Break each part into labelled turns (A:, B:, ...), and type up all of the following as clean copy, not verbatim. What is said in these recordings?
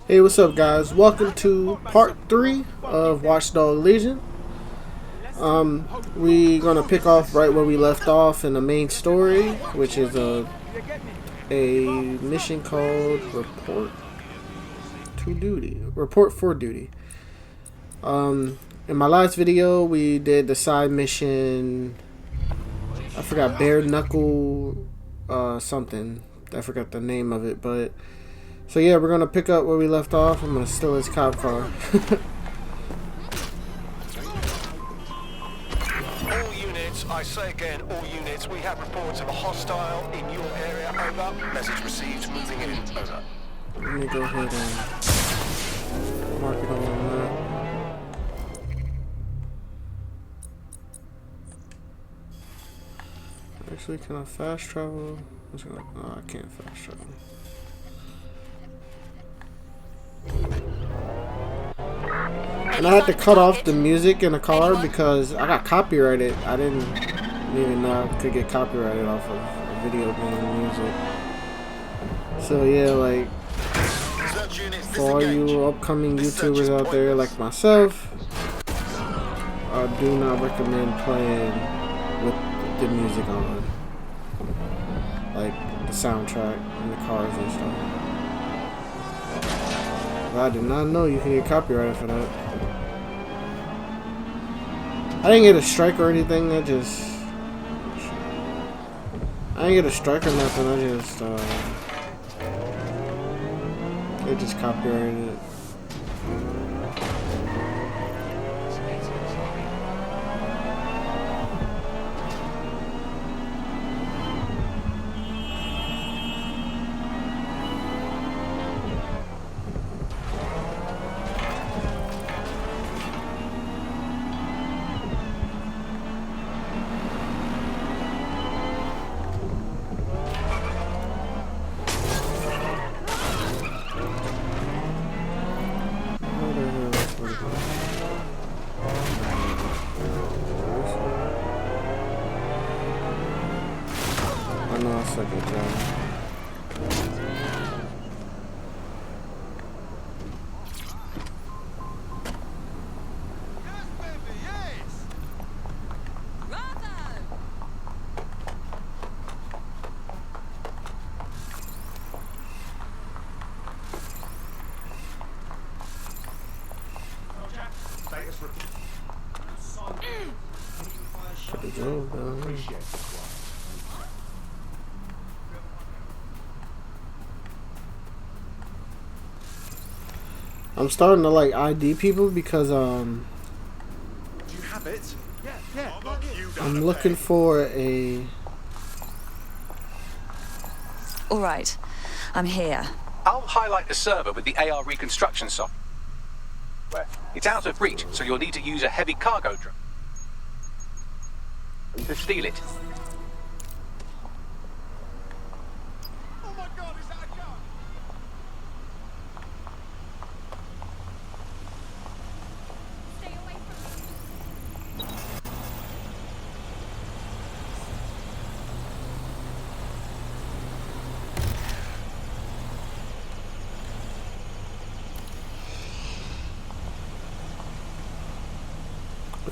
A: Hey, what's up, guys? Welcome to part 3 of Watchdog Legion. We gonna pick off right where we left off in the main story, which is a mission called Report for Duty. In my last video, we did the side mission. I forgot, bare knuckle something. I forgot the name of it, but. So yeah, we're gonna pick up where we left off. I'm gonna steal his cop car.
B: All units, I say again, all units, we have reports of a hostile in your area, over. Message received, moving in, over.
A: Let me go ahead and mark it on the map. Actually, can I fast travel? Oh, I can't fast travel. And I had to cut off the music in the car because I got copyrighted. I didn't even know I could get copyrighted off of video game music. So yeah, like, for all you upcoming YouTubers out there like myself, I do not recommend playing with the music on, like the soundtrack in the cars and stuff. I did not know you can get copyrighted for that. I didn't get a strike or anything. I didn't get a strike or nothing. They just copyrighted it. Second time. I'm starting to like ID people because
C: Do you have it? Yeah.
A: I'm looking for a.
D: All right, I'm here.
B: I'll highlight the server with the AR reconstruction software. It's out of reach, so you'll need to use a heavy cargo drone to steal it.
C: Oh my God, is that a gun?
D: Stay away from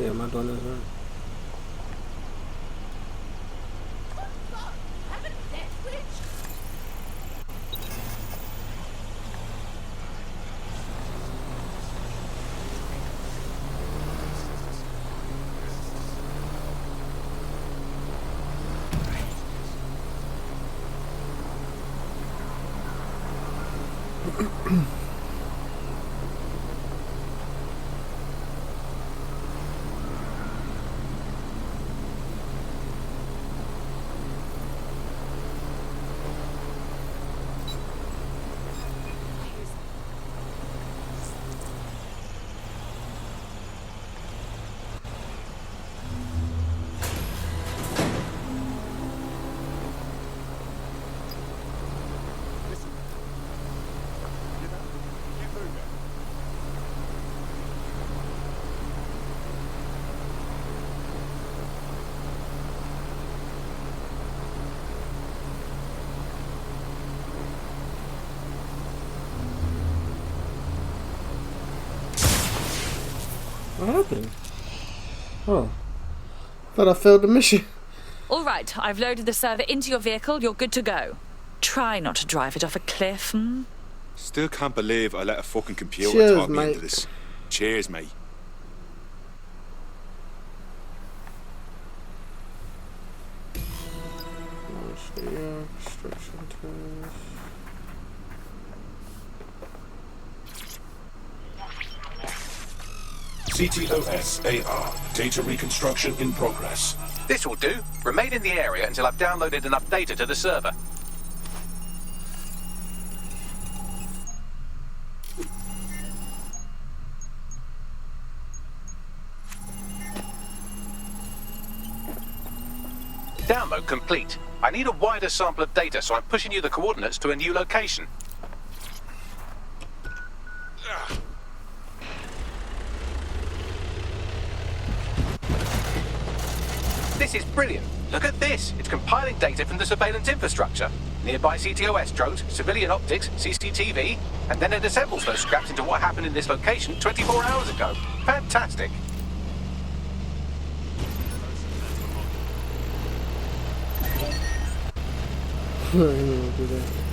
A: Yeah, am I doing this right? What happened? Oh. Thought I failed the mission.
D: All right, I've loaded the server into your vehicle. You're good to go. Try not to drive it off a cliff, hmm?
E: Still can't believe I let a fucking computer
A: Cheers,
E: talk me
A: mate.
E: into this. Cheers, mate.
A: Construction tools.
F: CTOS-AR. Data reconstruction in progress.
B: This will do. Remain in the area until I've downloaded enough data to the server. Download complete. I need a wider sample of data, so I'm pushing you the coordinates to a new location. This is brilliant. Look at this. It's compiling data from the surveillance infrastructure. Nearby CTOS drones, civilian optics, CCTV, and then it assembles those scraps into what happened in this location 24 hours ago. Fantastic.
A: I didn't even do that.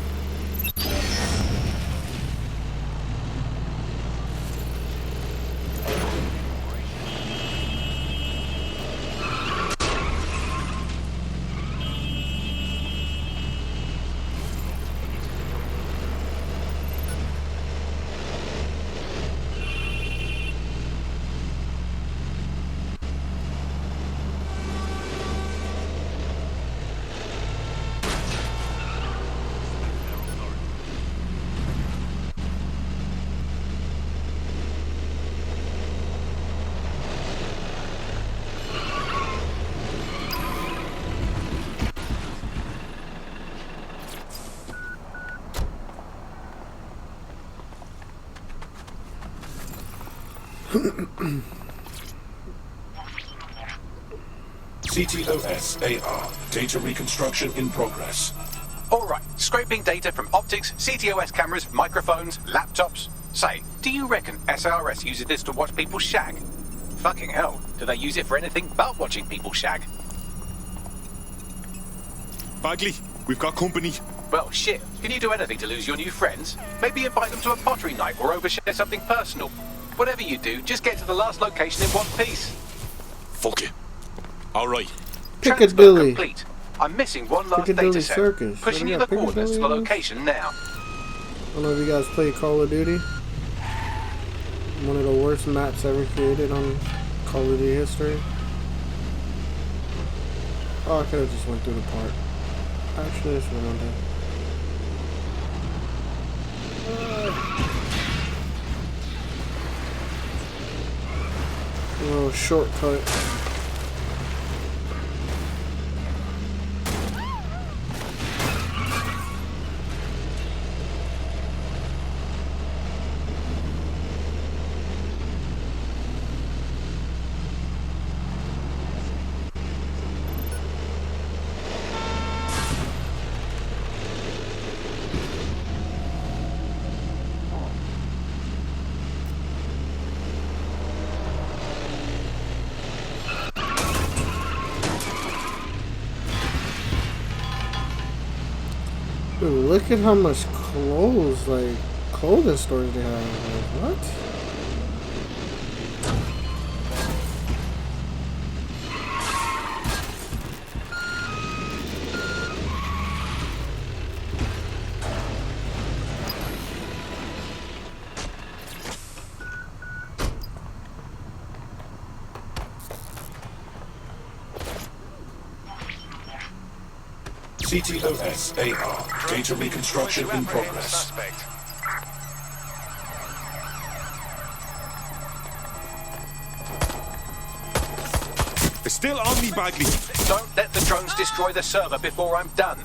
F: CTOS-AR. Data reconstruction in progress.
B: All right, scraping data from optics, CTOS cameras, microphones, laptops. Say, do you reckon SRS uses this to watch people shag? Fucking hell, do they use it for anything but watching people shag?
E: Bagley, we've got company.
B: Well, shit, can you do anything to lose your new friends? Maybe invite them to a pottery night or overshare something personal. Whatever you do, just get to the last location in one piece.
E: Fuck it. Alright.
B: Transfer
A: Piccadilly.
B: complete. I'm missing one last
A: Piccadilly
B: data set.
A: Circus.
B: Pushing
A: What
B: you
A: do
B: the
A: we got,
B: coordinates to the
A: Piccadilly?
B: location now.
A: I don't know if you guys play Call of Duty. One of the worst maps ever created on Call of Duty history. Oh, I could have just went through the park. Actually, this one on there. A little shortcut. Dude, look at how much clothes, like, clothing stores they have. Like, what?
F: CTOS-AR. Data reconstruction in progress.
E: They're still on me, Bagley.
B: Don't let the drones destroy the server before I'm done.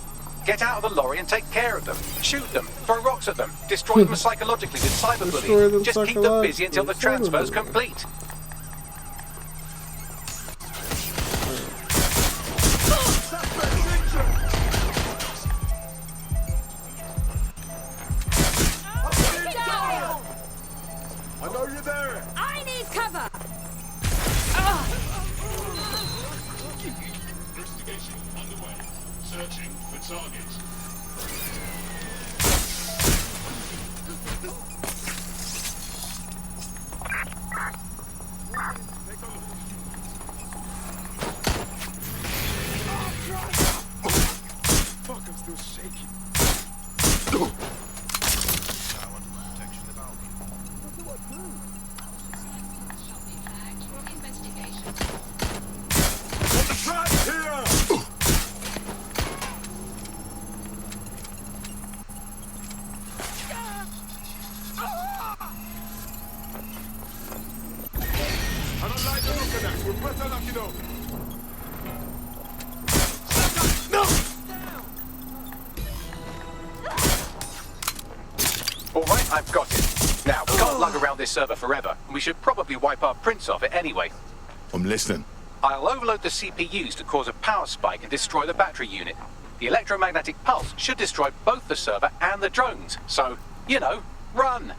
B: Get out of the lorry and take care of them. Shoot them, throw rocks at them, destroy them psychologically with
A: Destroy
B: cyberbullying.
A: them
B: Just keep them busy until the transfer's complete.
C: I know you're there.
D: I need cover!
E: We're better lucky though.
B: All right, I've got it. Now, we can't lug around this server forever, and we should probably wipe our prints off it anyway.
E: I'm listening.
B: I'll overload the CPUs to cause a power spike and destroy the battery unit. The electromagnetic pulse should destroy both the server and the drones. So, you know, run!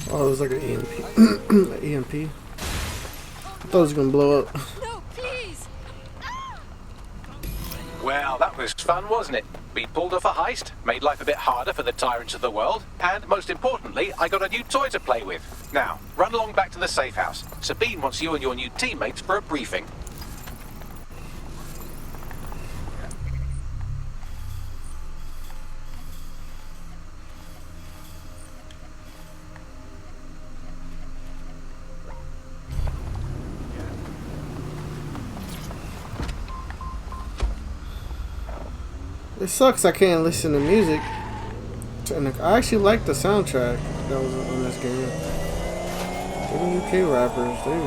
A: Oh, it was like an EMP. An EMP. I thought it was gonna blow up.
D: No, please!
B: Well, that was fun, wasn't it? We pulled off a heist, made life a bit harder for the tyrants of the world, and most importantly, I got a new toy to play with. Now, run along back to the safe house. Sabine wants you and your new teammates for a briefing.
A: It sucks I can't listen to music. And I actually like the soundtrack that was on this game. Even UK rappers, they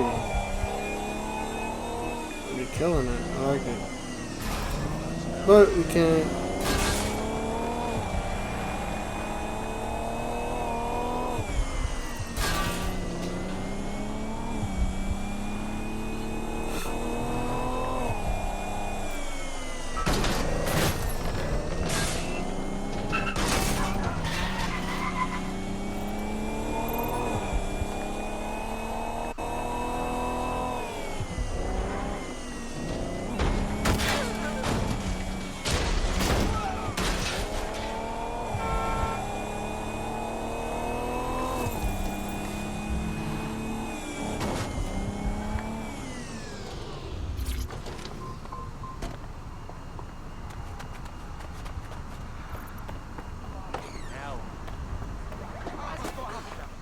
A: be killing it. I like it. But we can't.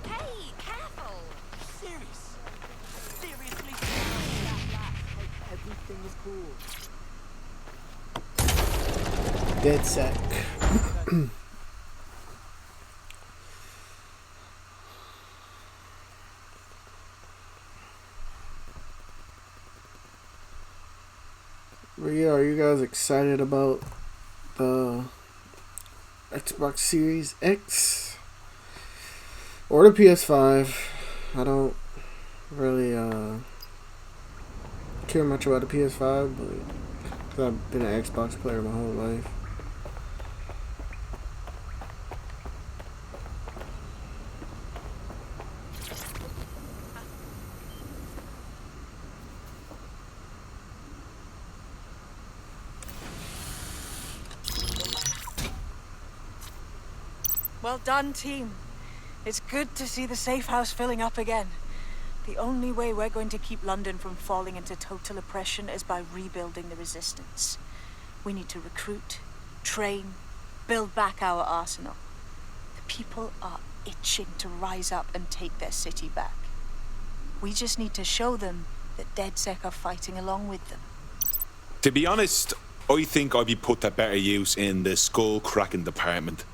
G: Hey, careful! Seriously, everything is cool.
A: Dead sack. But yeah, are you guys excited about the Xbox Series X or the PS5? I don't really care much about the PS5, but 'cause I've been an Xbox player my whole life.
H: Well done, team. It's good to see the safe house filling up again. The only way we're going to keep London from falling into total oppression is by rebuilding the resistance. We need to recruit, train, build back our arsenal. The people are itching to rise up and take their city back. We just need to show them that DedSec are fighting along with them.
E: To be honest, I think I'd be put to better use in the skull-cracking department.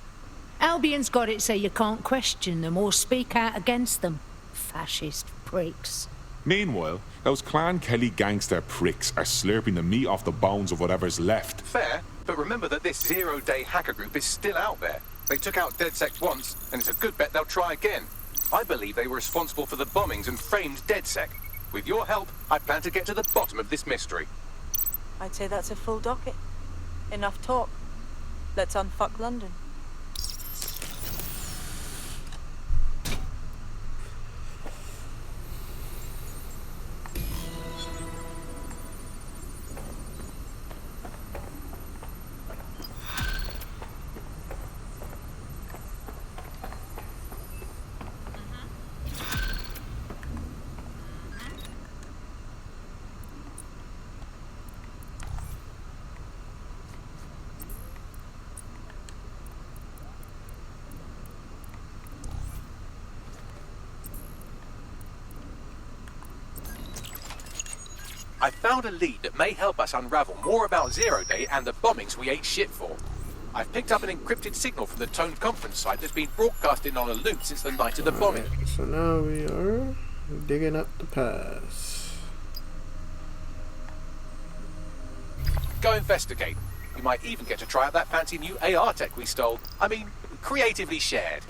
I: Albion's got it so you can't question them or speak out against them. Fascist pricks.
E: Meanwhile, those Clan Kelly gangster pricks are slurping the meat off the bones of whatever's left.
B: Fair, but remember that this zero-day hacker group is still out there. They took out DedSec once, and it's a good bet they'll try again. I believe they were responsible for the bombings and framed DedSec. With your help, I plan to get to the bottom of this mystery.
H: I'd say that's a full docket. Enough talk. Let's unfuck London.
B: I found a lead that may help us unravel more about Zero Day and the bombings we ate shit for. I've picked up an encrypted signal from the Tone conference site that's been broadcasting on a loop since the night of the bombing.
A: Right, so now we are digging up the pass.
B: Go investigate. You might even get to try out that fancy new AR tech we stole. I mean, creatively shared.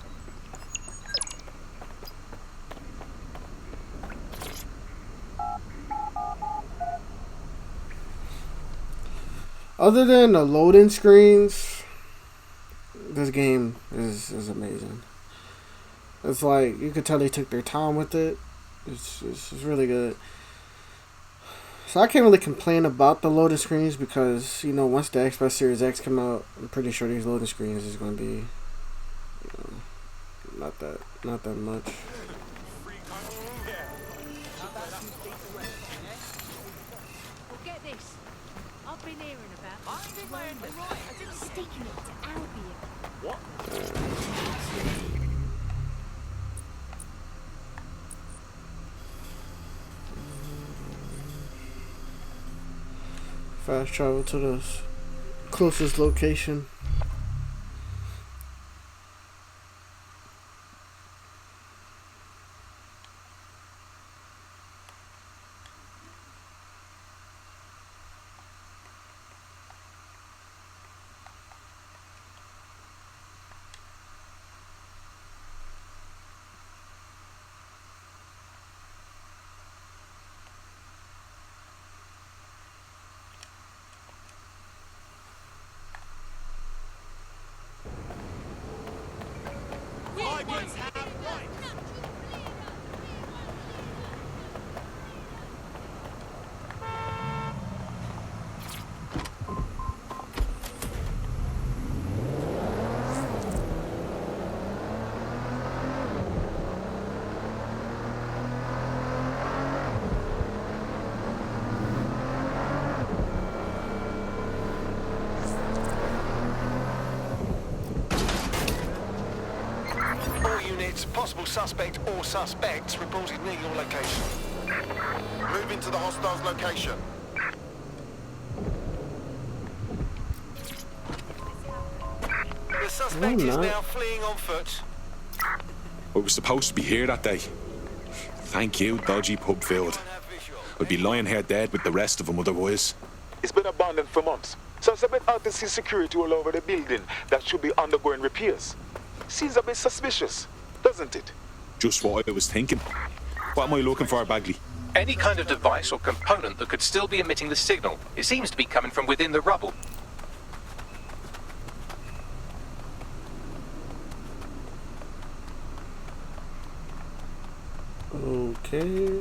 A: Other than the loading screens, this game is amazing. It's like, you could tell they took their time with it. It's really good. So I can't really complain about the loading screens because, you know, once the Xbox Series X come out, I'm pretty sure these loading screens is going to be, you know, not that much.
I: Well, get this. I've been hearing about sticking it to Albion.
A: Fast travel to the closest location.
C: Possible suspect or suspects reported near your location. Moving to the hostile's location. The suspect is now fleeing on foot.
J: I was supposed to be here that day. Thank you, dodgy pub field. I'd be lying here dead with the rest of them otherwise.
K: It's been abandoned for months. So it's a bit hard to see security all over the building that should be undergoing repairs. Seems a bit suspicious, doesn't it?
J: Just what I was thinking. What am I looking for, Bagley?
B: Any kind of device or component that could still be emitting the signal. It seems to be coming from within the rubble.
A: Okay.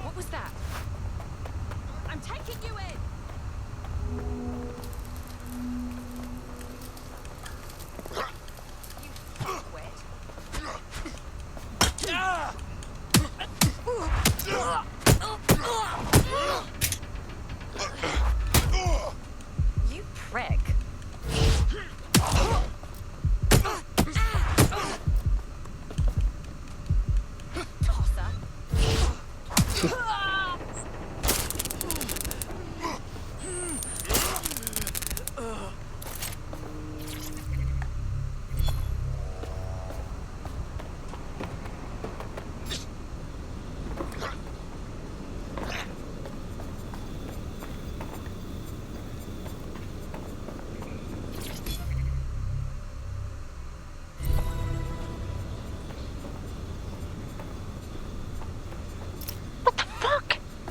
D: What was that? I'm taking you in! You quit. You prick.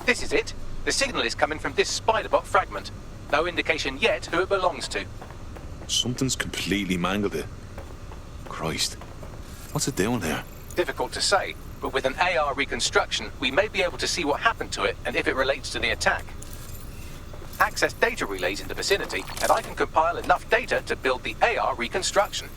B: This is it. The signal is coming from this spider-bot fragment. No indication yet who it belongs to.
J: Something's completely mangled it. Christ. What's it doing here?
B: Difficult to say, but with an AR reconstruction, we may be able to see what happened to it and if it relates to the attack. Access data relays in the vicinity, and I can compile enough data to build the AR reconstruction.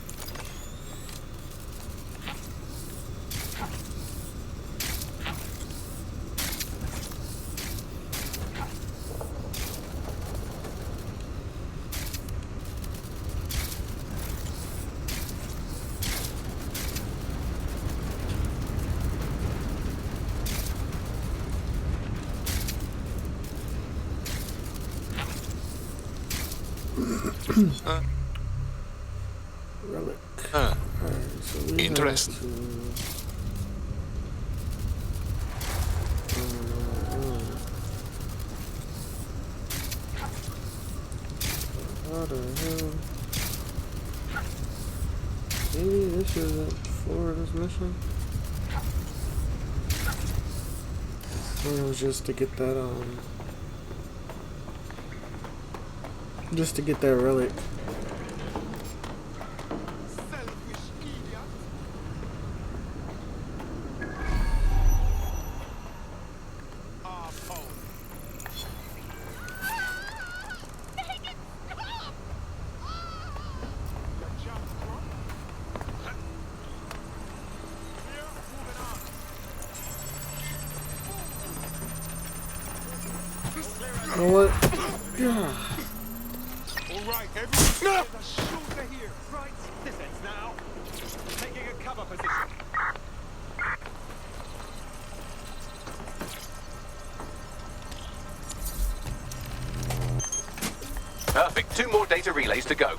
A: Relic.
J: Huh.
A: Alright, so we
J: Interesting.
A: have to... How the hell? Maybe this isn't for this mission. Or it was just to get that just to get that relic. You know what? Yeah.
C: Alright, everyone. The shooter here. Right, this ends now. Taking a cover position.
B: Perfect. 2 more data relays to go.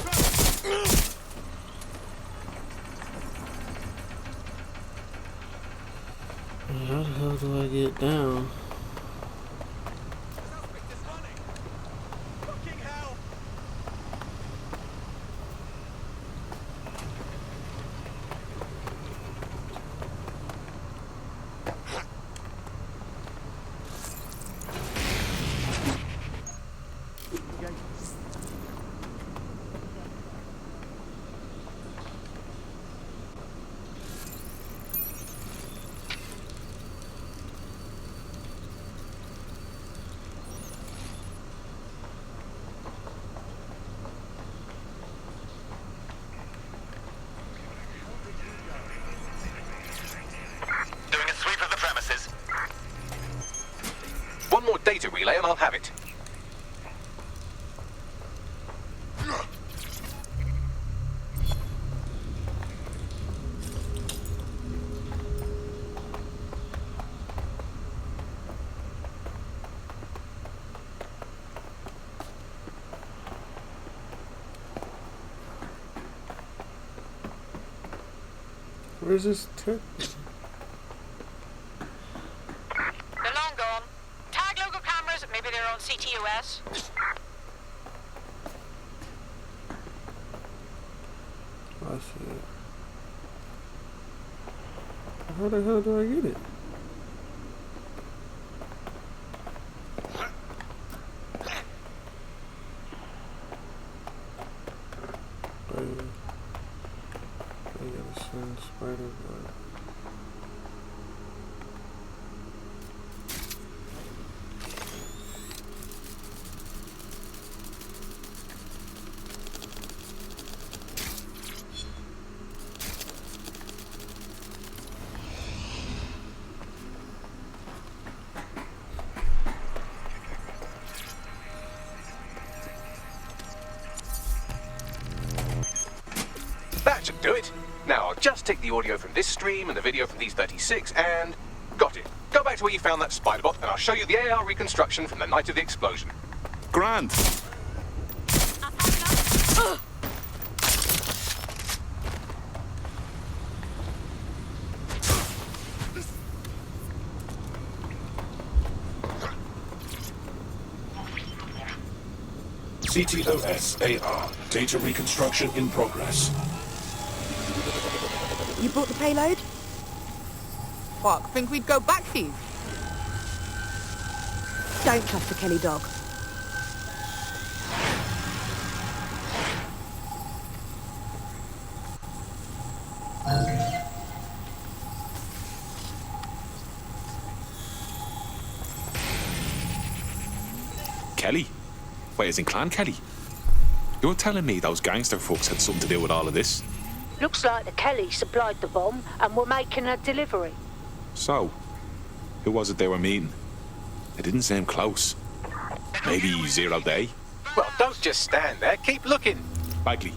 A: How the hell do I get down?
B: Doing a sweep of the premises. 1 more data relay and I'll have it.
A: Where's this tip?
H: They're long gone. Tag logo cameras, maybe they're on CTOS.
A: I see it. How the hell do I get it? I gotta send spider blood.
B: That should do it. Now I'll just take the audio from this stream and the video from these 36 and... Got it. Go back to where you found that spider bot and I'll show you the AR reconstruction from the night of the explosion.
J: Grand.
F: CTOS AR. Data reconstruction in progress.
L: You brought the payload? What, think we'd go back for you? Don't trust the Kelly dog.
J: Kelly? Wait, as in Clan Kelly? You're telling me those gangster folks had something to do with all of this?
I: Looks like the Kelly supplied the bomb and were making a delivery.
J: So, who was it they were meeting? It didn't seem close. Maybe 0 Day?
B: Well, don't just stand there. Keep looking.
J: Bagley,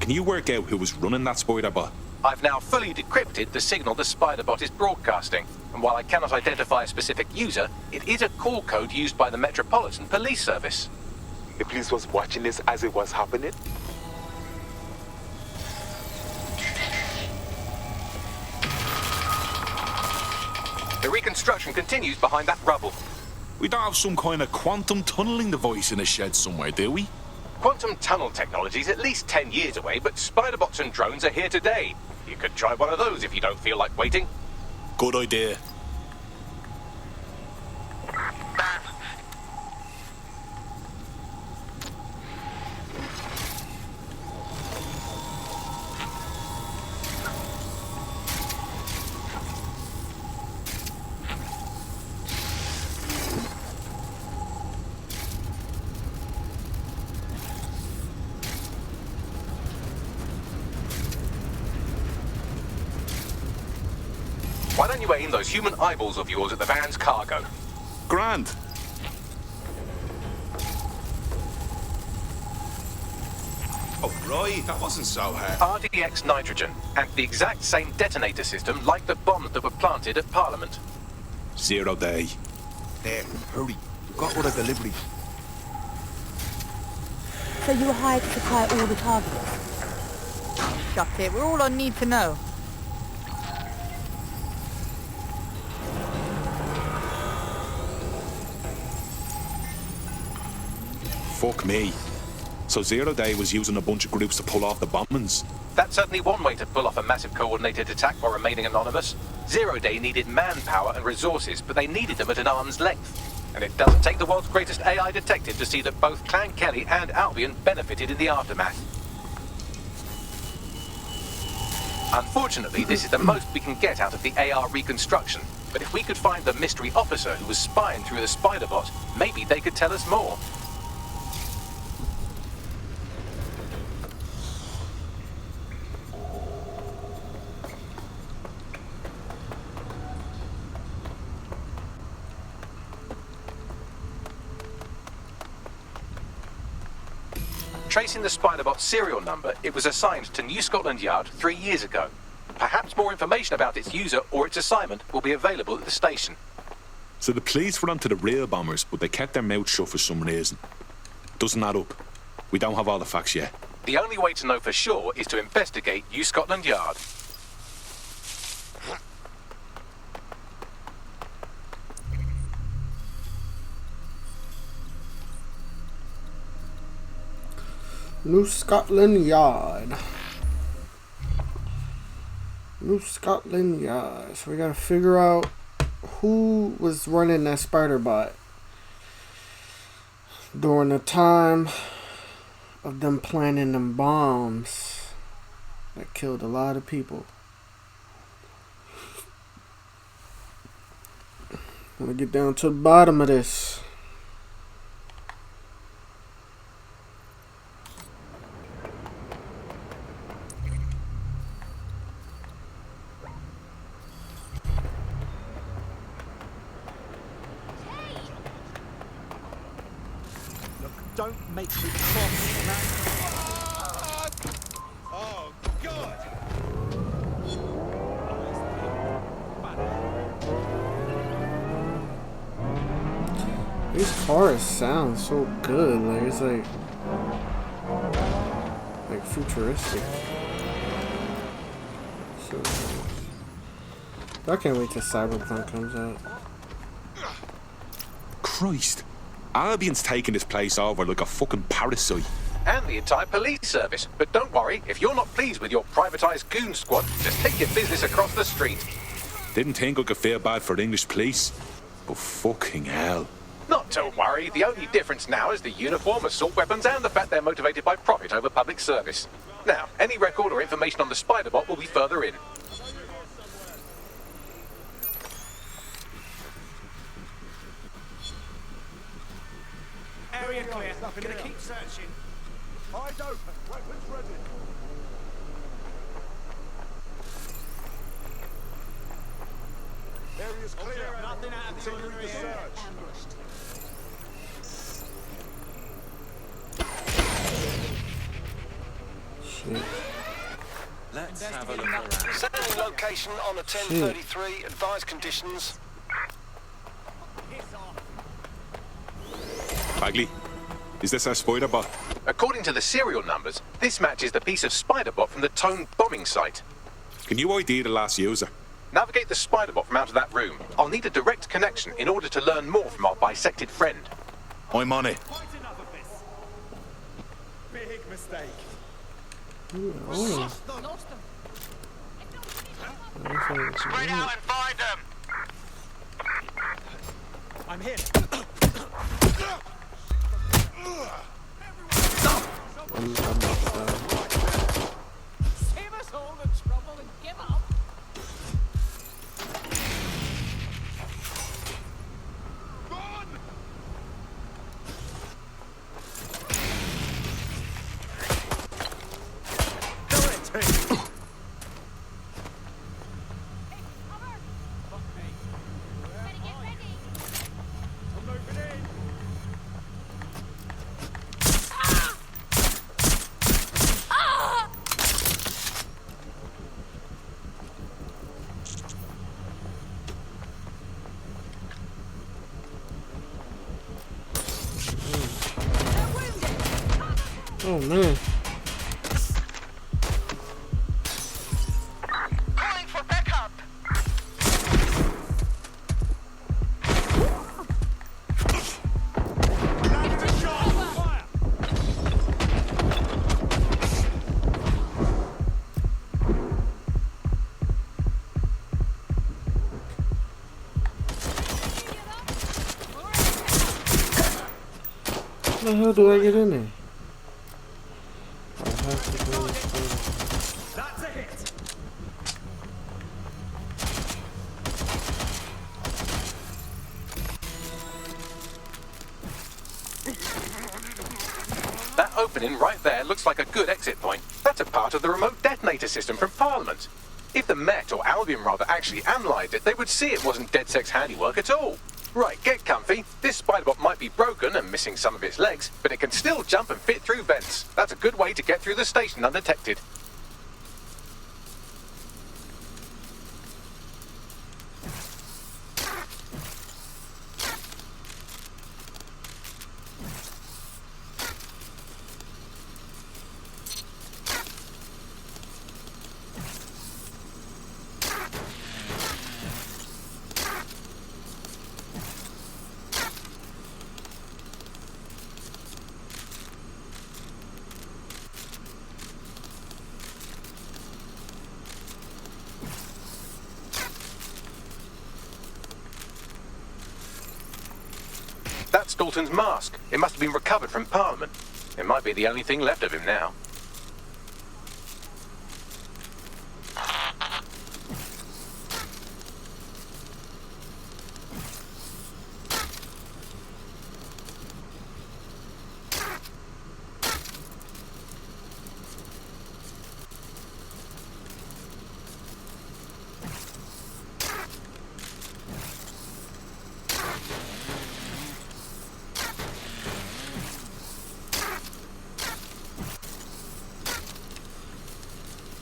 J: can you work out who was running that spider bot?
B: I've now fully decrypted the signal the spider bot is broadcasting. And while I cannot identify a specific user, it is a call code used by the Metropolitan Police Service.
K: The police was watching this as it was happening.
B: The reconstruction continues behind that rubble.
J: We don't have some kind of quantum tunneling device in a shed somewhere, do we?
B: Quantum tunnel technology is at least 10 years away, but spider-bots and drones are here today. You could try one of those if you don't feel like waiting.
J: Good idea.
B: Why don't you aim those human eyeballs of yours at the van's cargo?
J: Grand. Oh, right, that wasn't so hard.
B: RDX nitrogen, and the exact same detonator system like the bombs that were planted at Parliament.
J: 0 day.
C: There, hurry. We've got all the deliveries.
M: So you were hired to supply all the targets?
L: Shut it, we're all I need to know.
J: Fuck me. So 0 day was using a bunch of groups to pull off the bombings.
B: That's certainly one way to pull off a massive coordinated attack while remaining anonymous. 0 day needed manpower and resources, but they needed them at an arm's length. And it doesn't take the world's greatest AI detective to see that both Clan Kelly and Albion benefited in the aftermath. Unfortunately, this is the most we can get out of the AR reconstruction. But if we could find the mystery officer who was spying through the spider-bot, maybe they could tell us more. Tracing the Spider-Bot's serial number, it was assigned to New Scotland Yard 3 years ago. Perhaps more information about its user or its assignment will be available at the station.
J: So the police were onto the real bombers, but they kept their mouths shut for some reason. Doesn't add up. We don't have all the facts yet.
B: The only way to know for sure is to investigate New Scotland Yard.
A: New Scotland Yard. New Scotland Yard. So we gotta figure out who was running that spider bot during the time of them planting them bombs that killed a lot of people. I'm gonna get down to the bottom of this.
C: Don't make me cross, man. Oh, God!
A: These cars sound so good, like it's like futuristic. So I can't wait till Cyberpunk comes out.
J: Christ. Albion's taking this place over like a fucking parasite.
B: And the entire police service. But don't worry, if you're not pleased with your privatised goon squad, just take your business across the street.
J: Didn't think I could feel bad for the English police, but fucking hell.
B: Not to worry, the only difference now is the uniform, assault weapons, and the fact they're motivated by profit over public service. Now, any record or information on the Spider-Bot will be further in.
C: Area clear. Gonna keep searching. Eyes open. Weapons ready. Area's clear. Nothing out of the ordinary here.
A: Shit.
N: Let's have a look around. Sending location on a 1033. Advised conditions.
J: Bagley, Is this our spider bot?
B: According to the serial numbers, this matches the piece of spider bot from the Tone bombing site.
J: Can you ID the last user?
B: Navigate the spider bot from out of that room. I'll need a direct connection in order to learn more from our bisected friend.
J: I'm on it.
C: Quite enough of this. Big mistake.
A: Oh.
N: Spread out and find them.
C: I'm here.
L: Save us all the trouble and give up.
A: Oh man.
N: Calling for backup.
A: How the hell do I get in there?
C: That's a hit.
B: That opening right there looks like a good exit point. That's a part of the remote detonator system from Parliament. If the Met, or Albion rather, actually analysed it, they would see it wasn't DedSec's handiwork at all. Right, get comfy. This spider-bot might be broken and missing some of its legs, but it can still jump and fit through vents. That's a good way to get through the station undetected. That's Dalton's mask. It must have been recovered from Parliament. It might be the only thing left of him now.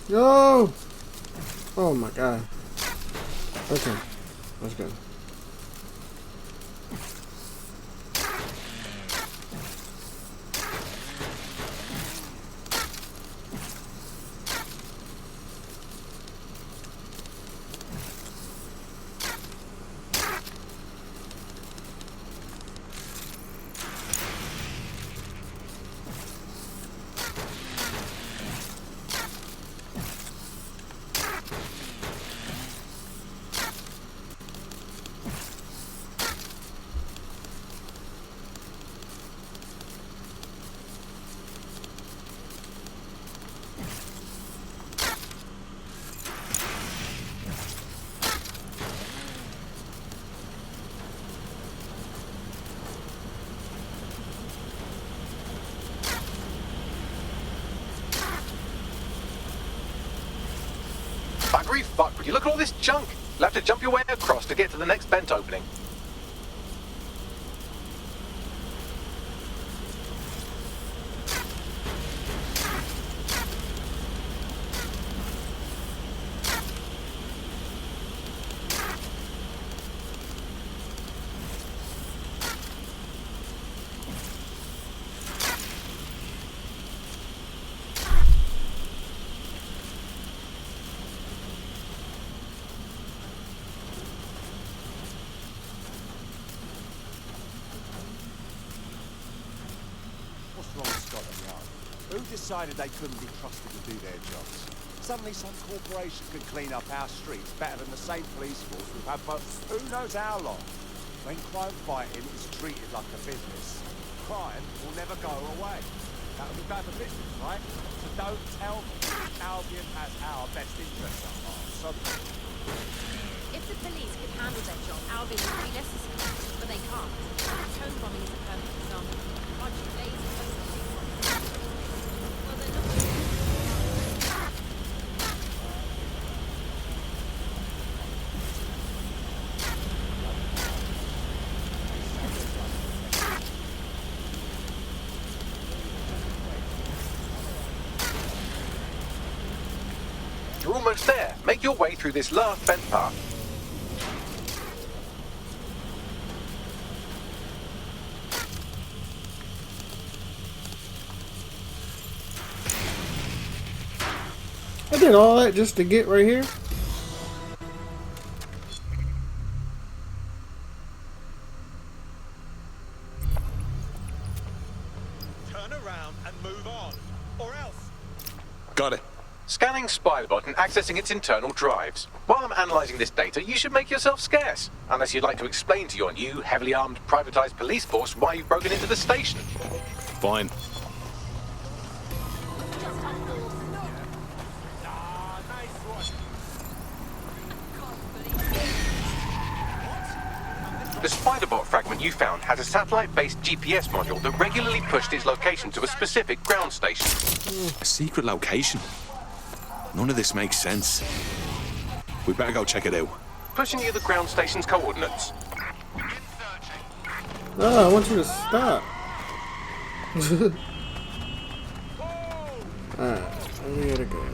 A: Yo! Oh my god. Okay. That's good.
B: Buggery fuck, would you look at all this junk? You'll have to jump your way across to get to the next vent opening.
C: know. Who decided they couldn't be trusted to do their jobs? Suddenly some corporation can clean up our streets better than the same police force we've had for who knows how long. When crime fighting is treated like a business, crime will never go away. That'll be bad for business, right? So don't tell me Albion has our best interests at heart. So
G: If the police could handle their job, Albion would be necessary, but they can't. Home bombing is a perfect example. Archie Blaze is well, they're not.
B: You're almost there. Make your way through this last vent path.
A: I did all that just to get right here.
C: turn around and move on, or else.
J: Got it.
B: Scanning Spybot and accessing its internal drives. While I'm analysing this data, you should make yourself scarce. Unless you'd like to explain to your new, heavily armed, privatised police force why you've broken into the station.
J: Fine.
B: The Spiderbot fragment you found has a satellite-based GPS module that regularly pushed its location to a specific ground station.
J: A secret location? None of this makes sense. We better go check it out.
B: Pushing you the ground station's coordinates.
A: No, I want you to stop. Alright, let me get a go.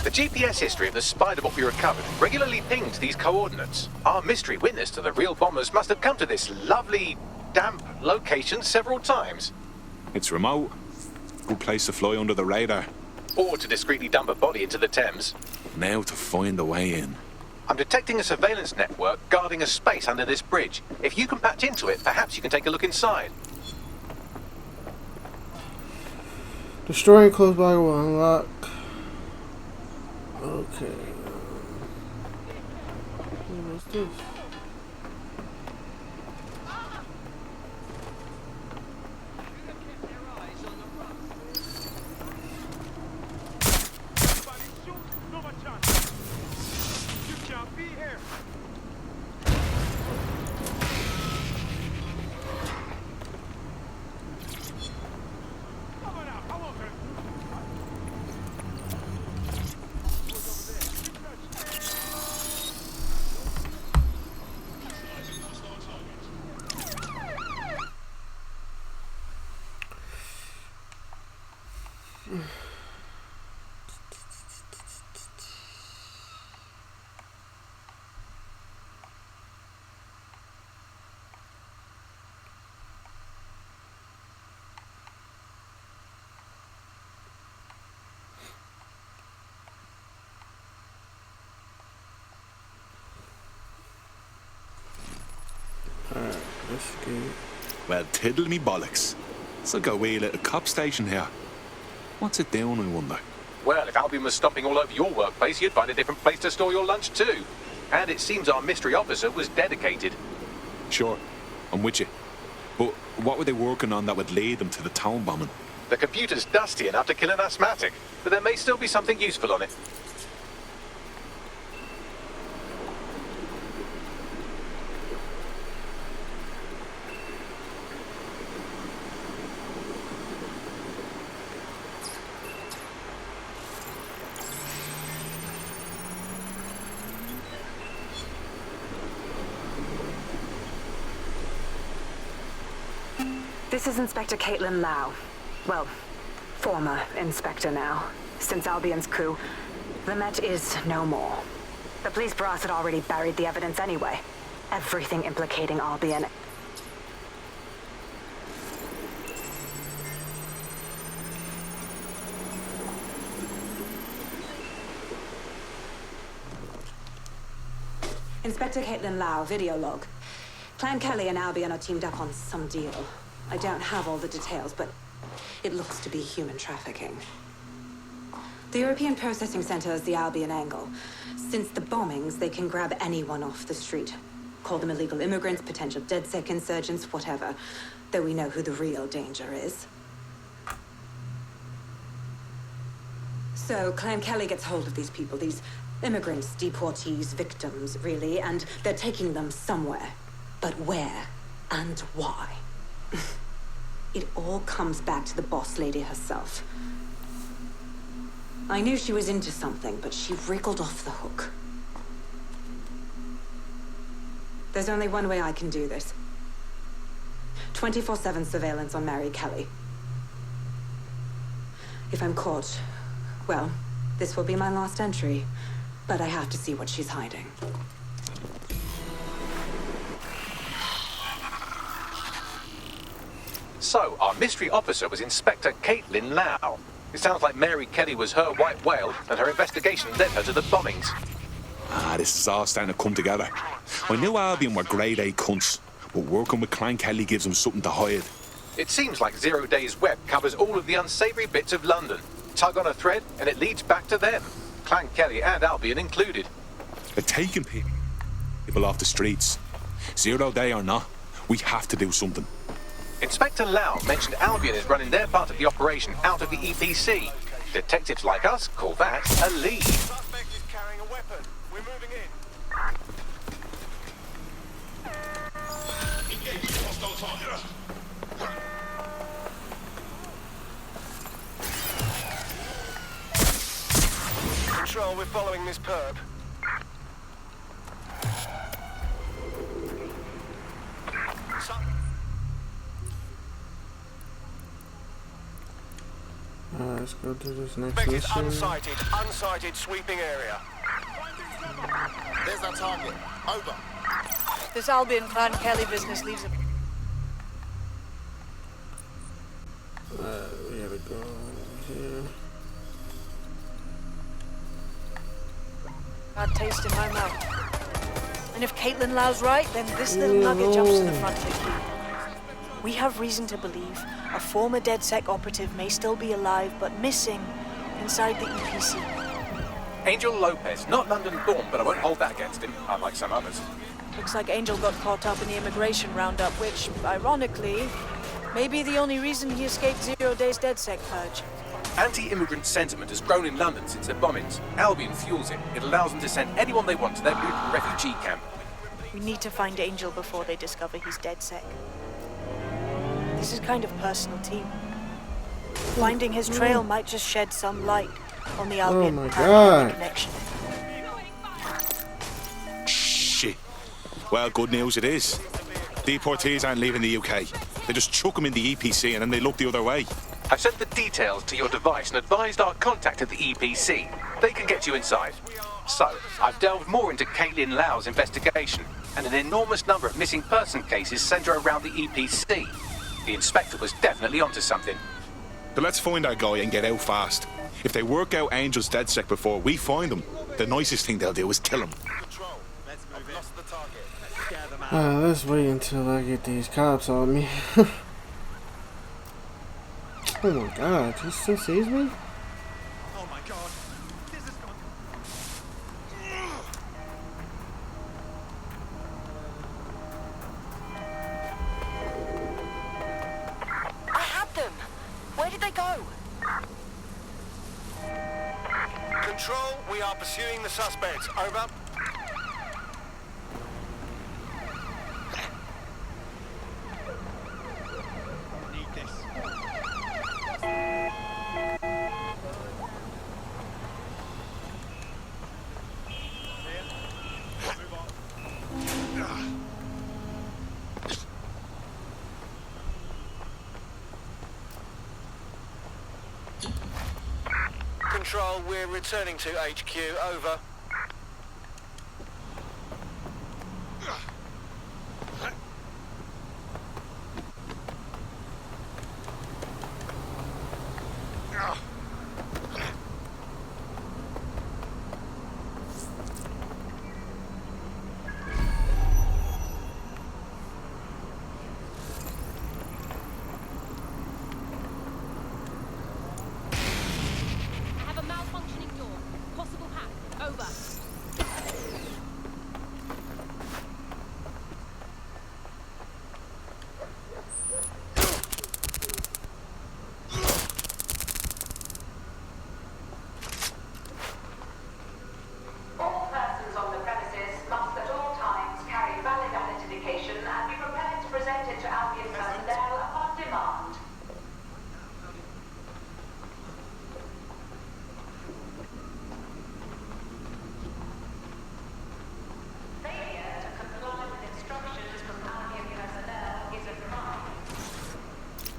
B: The GPS history of the Spiderbot we recovered regularly pinged these coordinates. Our mystery witness to the real bombers must have come to this lovely, damp location several times.
J: It's remote. Good place to fly under the radar.
B: Or to discreetly dump a body into the Thames.
J: Now to find the way in.
B: I'm detecting a surveillance network guarding a space under this bridge. If you can patch into it, perhaps you can take a look inside.
A: Destroying close by will unlock. Okay. What's this? Alright, let's go.
J: Well, tiddle me bollocks. It's like a wee little cop station here. What's it doing, I wonder?
B: Well, if Albion was stomping all over your workplace, you'd find a different place to store your lunch too. And it seems our mystery officer was dedicated.
J: Sure, I'm with you. But what were they working on that would lead them to the town bombing?
B: The computer's dusty enough to kill an asthmatic, but there may still be something useful on it.
O: This is Inspector Caitlin Lau. Well, former inspector now. Since Albion's coup, the Met is no more. The police brass had already buried the evidence anyway. Everything implicating Albion. Inspector Caitlin Lau, video log. Clan Kelly and Albion are teamed up on some deal. I don't have all the details, but it looks to be human trafficking. The European Processing Center is the Albion angle. Since the bombings, they can grab anyone off the street. Call them illegal immigrants, potential DedSec insurgents, whatever. Though we know who the real danger is. So Clan Kelly gets hold of these people, these immigrants, deportees, victims, really, and they're taking them somewhere. But where and why? It all comes back to the boss lady herself. I knew she was into something, but she wriggled off the hook. There's only one way I can do this. 24/7 surveillance on Mary Kelly. If I'm caught, well, this will be my last entry. But I have to see what she's hiding.
B: So, our mystery officer was Inspector Caitlin Lau. It sounds like Mary Kelly was her white whale, and her investigation led her to the bombings.
J: This is all starting to come together. I knew Albion were grade A cunts, but working with Clan Kelly gives them something to hide.
B: It seems like 0 Days Web covers all of the unsavory bits of London. Tug on a thread, and it leads back to them. Clan Kelly and Albion included.
J: They're taking people off the streets. 0 Day or not, we have to do something.
B: Inspector Lau mentioned Albion is running their part of the operation out of the EPC. Detectives like us call that a lead.
N: Suspect is carrying a weapon. We're moving in. Control, we're following this perp.
A: Let's go to this next
N: Suspect is
A: mission.
N: unsighted sweeping area.
C: There's our target. Over.
H: This Albion Clan Kelly business leaves a...
A: We gotta go here.
H: Bad taste in my mouth. And if Caitlin Lau's right, then this little nugget jumps to the front of the queue. We have reason to believe a former DedSec operative may still be alive, but missing inside the EPC.
B: Angel Lopez, not London born, but I won't hold that against him, unlike some others.
H: Looks like Angel got caught up in the immigration roundup, which, ironically, may be the only reason he escaped 0 Days DedSec purge.
B: Anti-immigrant sentiment has grown in London since the bombings. Albion fuels it. It allows them to send anyone they want to their brutal refugee camp.
H: We need to find Angel before they discover he's DedSec. This is kind of personal, team. Finding his trail might just shed some light on the Albion connection.
J: Shit. Well, good news it is. Deportees aren't leaving the UK. They just chuck them in the EPC and then they look the other way.
B: I've sent the details to your device and advised our contact at the EPC. They can get you inside. So, I've delved more into Caitlin Lau's investigation, and an enormous number of missing person cases centre around the EPC. The inspector was definitely onto something.
J: But let's find our guy and get out fast. If they work out Angel's DedSec before we find him, the nicest thing they'll do is kill him.
A: Let's wait until I get these cops on me. Oh my god, he still sees me?
C: Oh my god. This is gone.
O: I had them. Where did they go?
N: Control, we are pursuing the suspects. Over. Control, we're returning to HQ. Over.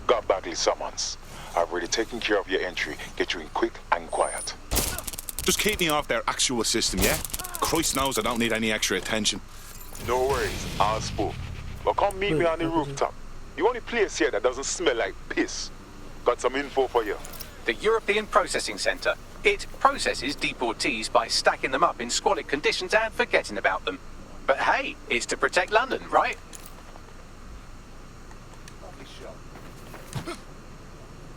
K: Got Bagley summons. I've already taken care of your entry. Get you in quick and quiet.
J: Just keep me off their actual system, yeah? Christ knows I don't need any extra attention.
K: No worries, I'll spook. But come meet me on the rooftop. The only place here that doesn't smell like piss. Got some info for you.
B: The European Processing Centre. It processes deportees by stacking them up in squalid conditions and forgetting about them. But hey, it's to protect London, right?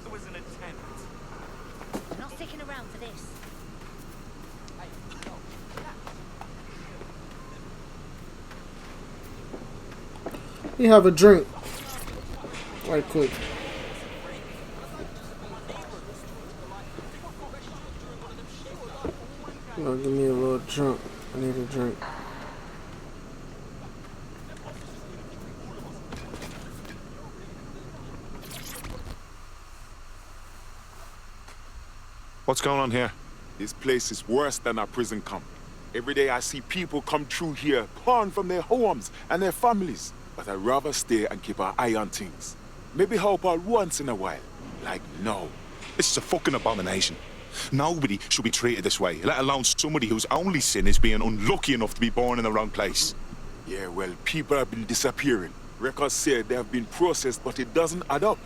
C: There was an attempt.
G: I'm not sticking around for this.
A: You have a drink. Right quick. No, give me a little drink. I need a drink.
J: What's going on here?
K: This place is worse than a prison camp. Every day I see people come through here, torn from their homes and their families. But I'd rather stay and keep an eye on things. Maybe help out once in a while. Like now.
J: This is a fucking abomination. Nobody should be treated this way, let alone somebody whose only sin is being unlucky enough to be born in the wrong place.
K: Yeah, well, people have been disappearing. Records say they have been processed, but it doesn't add up.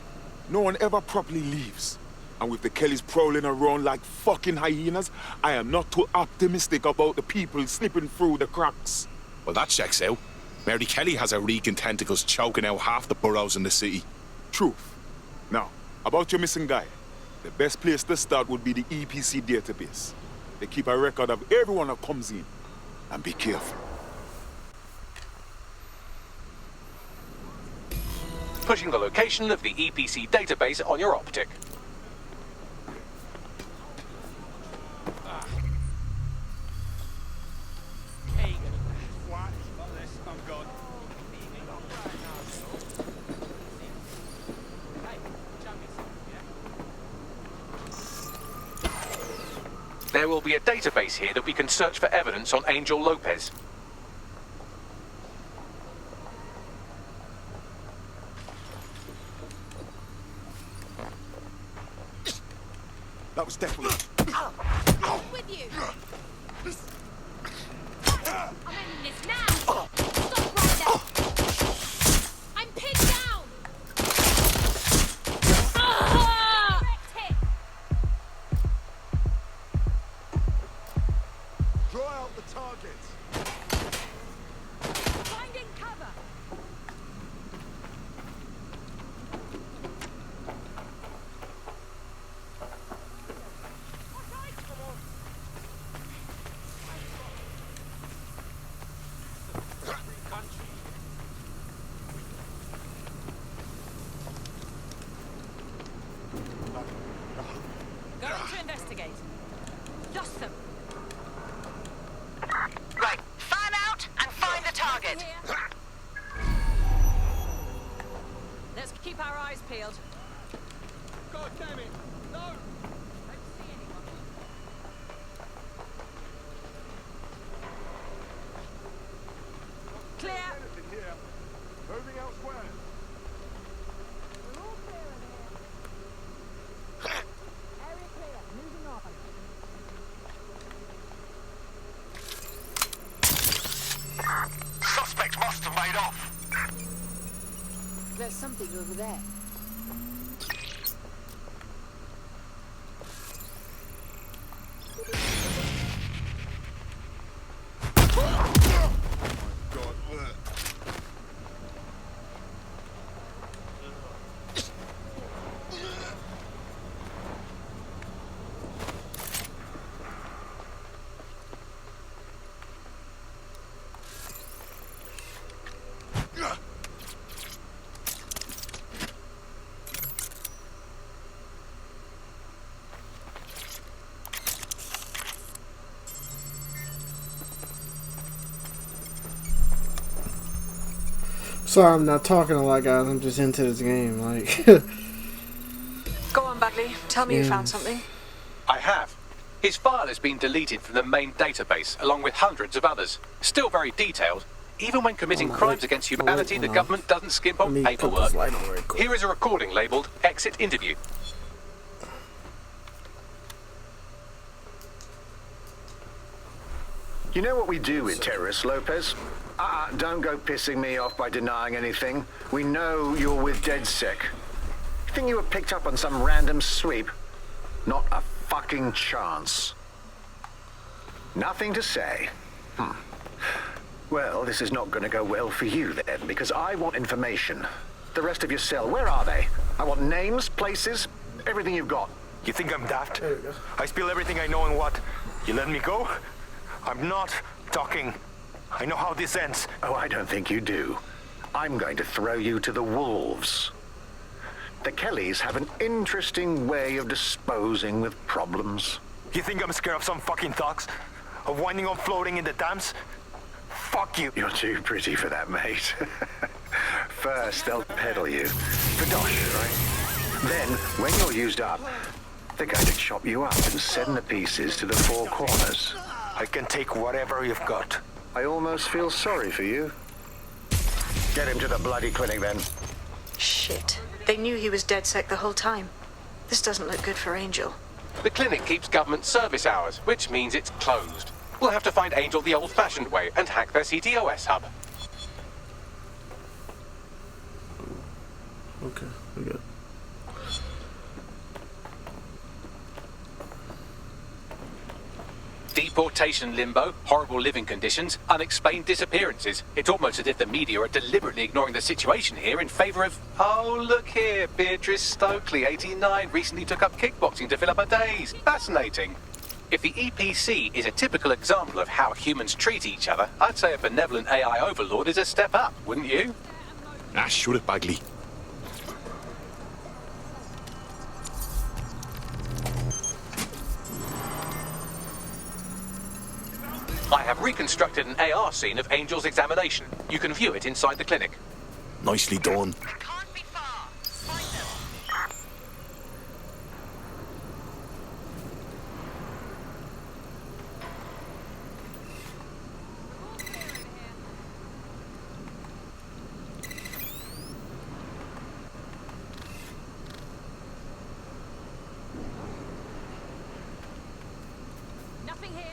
K: No one ever properly leaves. And with the Kellys prowling around like fucking hyenas, I am not too optimistic about the people slipping through the cracks.
J: Well, that checks out. Mary Kelly has her reeking tentacles choking out half the boroughs in the city.
K: Truth. Now, about your missing guy. The best place to start would be the EPC database. They keep a record of everyone that comes in. And be careful.
B: Pushing the location of the EPC database on your optic. There will be a database here that we can search for evidence on Angel Lopez.
C: That was definitely...
G: I'm with you. I'm ending this now. Stop right there. I'm pinned down.
C: Draw out the target.
G: Finding cover.
D: Going to investigate. Lost them.
O: Right, fan out and find the target.
D: Let's keep our eyes peeled.
C: God damn it! No!
D: Don't see anyone. Clear.
C: Anything here. Moving elsewhere.
M: Area clear. Moving on. something over there.
A: Sorry, I'm not talking a lot, guys. I'm just into this game. Like,
H: Go on, Bagley. Tell me you found something.
B: I have. His file has been deleted from the main database, along with hundreds of others. Still very detailed. Even when committing crimes against humanity, the government doesn't skimp on paperwork. Here is a recording labelled Exit Interview.
P: You know what we do with terrorists, Lopez? Don't go pissing me off by denying anything. We know you're with DedSec. You think you were picked up on some random sweep? Not a fucking chance. Nothing to say. Well, this is not going to go well for you then, because I want information. The rest of your cell, where are they? I want names, places, everything you've got.
Q: You think I'm daft? I spill everything I know and what? You let me go? I'm not talking. I know how this ends.
P: Oh, I don't think you do. I'm going to throw you to the wolves. The Kellys have an interesting way of disposing with problems.
Q: You think I'm scared of some fucking thugs? Of winding up floating in the dams? Fuck you.
P: You're too pretty for that, mate. First, they'll peddle you. For dosh, right? Then, when you're used up, they're going to chop you up and send the pieces to the four corners.
Q: I can take whatever you've got.
P: I almost feel sorry for you. Get him to the bloody clinic, then.
H: Shit. They knew he was DedSec the whole time. This doesn't look good for Angel.
B: The clinic keeps government service hours, which means it's closed. We'll have to find Angel the old-fashioned way and hack their CTOS hub.
A: okay, we good.
B: Deportation limbo, horrible living conditions, unexplained disappearances. It's almost as if the media are deliberately ignoring the situation here in favour of... Oh, look here, Beatrice Stokely, 89, recently took up kickboxing to fill up her days. Fascinating. If the EPC is a typical example of how humans treat each other, I'd say a benevolent AI overlord is a step up, wouldn't you?
J: Shut it, Bagley.
B: I have reconstructed an AR scene of Angel's examination. You can view it inside the clinic.
J: Nicely done.
G: Nothing here.